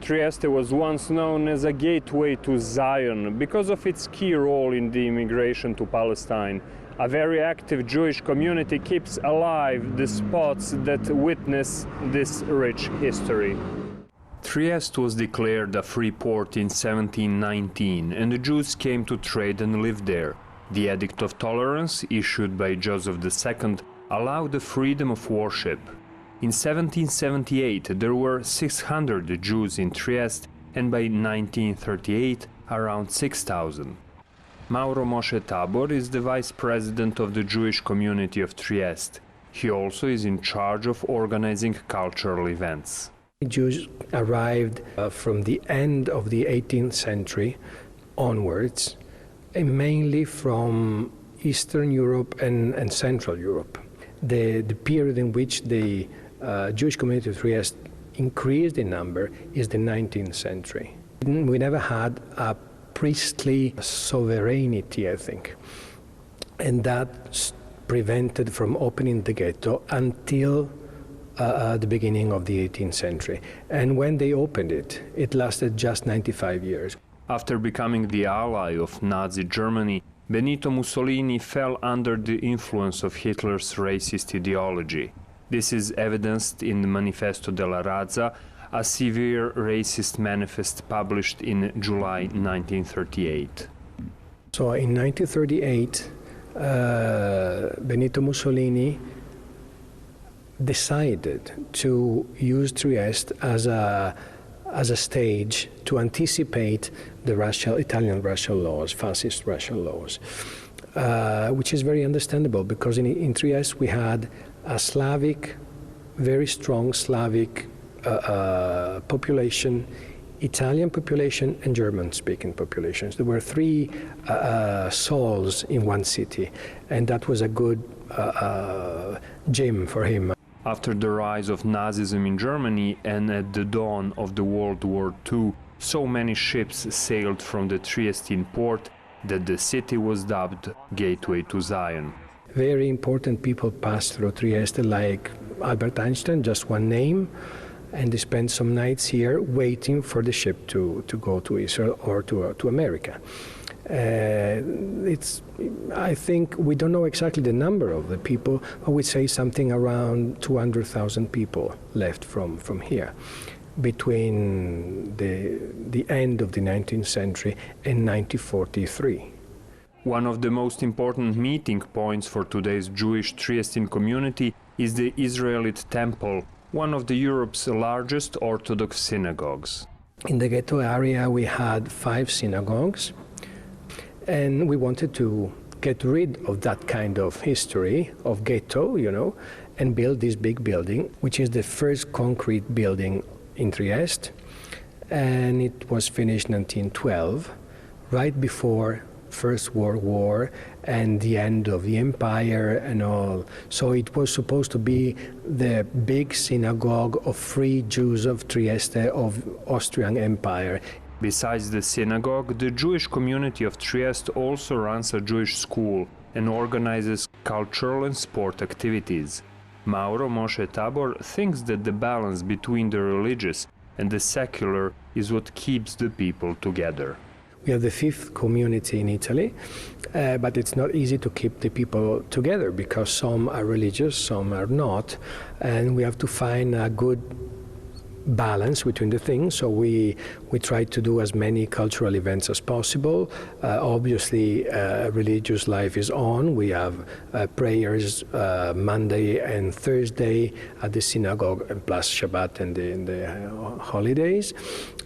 Trieste was once known as a gateway to Zion because of its key role in the immigration to Palestine. A very active Jewish community keeps alive the spots that witness this rich history. Trieste was declared a free port in 1719, and the Jews came to trade and live there. The Edict of Tolerance, issued by Joseph II, allowed the freedom of worship. In 1778, there were 600 Jews in Trieste, and by 1938, around 6,000. Mauro Moshe Tabor is the vice president of the Jewish community of Trieste. He also is in charge of organizing cultural events. Jews arrived from the end of the 18th century onwards, mainly from Eastern Europe and Central Europe. The period in which the Jewish community of Trieste increased in number is the 19th century. We never had a priestly sovereignty, I think, and that prevented from opening the ghetto until the beginning of the 18th century. And when they opened it, it lasted just 95 years. After becoming the ally of Nazi Germany, Benito Mussolini fell under the influence of Hitler's racist ideology. This is evidenced in the Manifesto della Razza, a severe racist manifest published in July 1938. So in 1938, Benito Mussolini decided to use Trieste as a stage to anticipate the Italian racial laws, fascist racial laws, which is very understandable because in Trieste we had a Slavic, very strong Slavic population, Italian population and German-speaking populations. There were three souls in one city, and that was a good gym for him. After the rise of Nazism in Germany and at the dawn of the World War II, so many ships sailed from the Triestine port that the city was dubbed Gateway to Zion. Very important people passed through Trieste, like Albert Einstein, just one name, and they spent some nights here waiting for the ship to go to Israel or to America. I think we don't know exactly the number of the people, but we say something around 200,000 people left from here between the end of the 19th century and 1943. One of the most important meeting points for today's Jewish Triestine community is the Israelite Temple, one of Europe's largest Orthodox synagogues. In the ghetto area we had 5 synagogues, and we wanted to get rid of that kind of history of ghetto, and build this big building, which is the first concrete building in Trieste, and it was finished in 1912, right before First World War and the end of the empire and all. So it was supposed to be the big synagogue of free Jews of Trieste, of Austrian Empire. Besides the synagogue, the Jewish community of Trieste also runs a Jewish school and organizes cultural and sport activities. Mauro Moshe Tabor thinks that the balance between the religious and the secular is what keeps the people together. We are the 5th community in Italy, but it's not easy to keep the people together because some are religious, some are not, and we have to find a good balance between the things. So we try to do as many cultural events as possible. Obviously, religious life is on. We have prayers Monday and Thursday at the synagogue, and plus Shabbat and the holidays.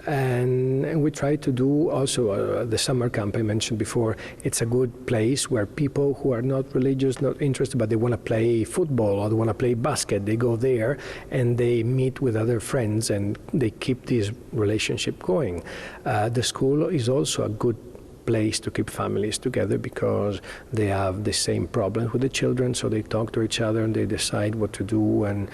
And we try to do also the summer camp I mentioned before. It's a good place where people who are not religious, not interested, but they want to play football or they want to play basket, they go there and they meet with other friends and they keep this relationship going. The school is also a good place to keep families together because they have the same problems with the children, so they talk to each other and they decide what to do. And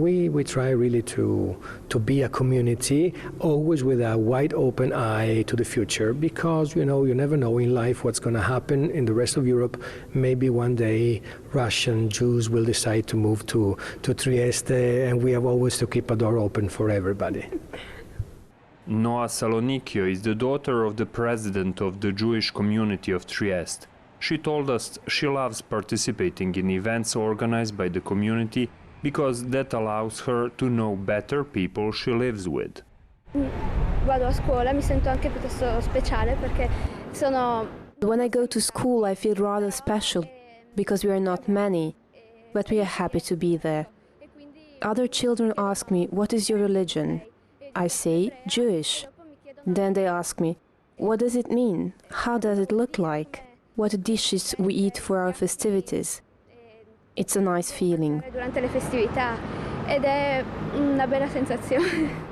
we try really to be a community, always with a wide open eye to the future, because you never know in life what's going to happen in the rest of Europe. Maybe one day Russian Jews will decide to move to Trieste, and we have always to keep a door open for everybody. Noa Salonikio is the daughter of the president of the Jewish community of Trieste. She told us she loves participating in events organized by the community because that allows her to know better people she lives with. Vado a scuola, mi sento anche piuttosto speciale perché sono... When I go to school, I feel rather special because we are not many, but we are happy to be there. Other children ask me, "What is your religion?" I say, "Jewish." Then they ask me, "What does it mean? How does it look like? What dishes we eat for our festivities?" It's a nice feeling. Durante le festività ed è una bella sensazione.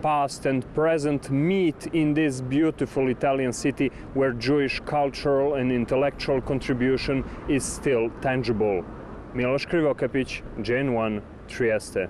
Past and present meet in this beautiful Italian city where Jewish cultural and intellectual contribution is still tangible. Miloš Krivokapić, JN1, Trieste.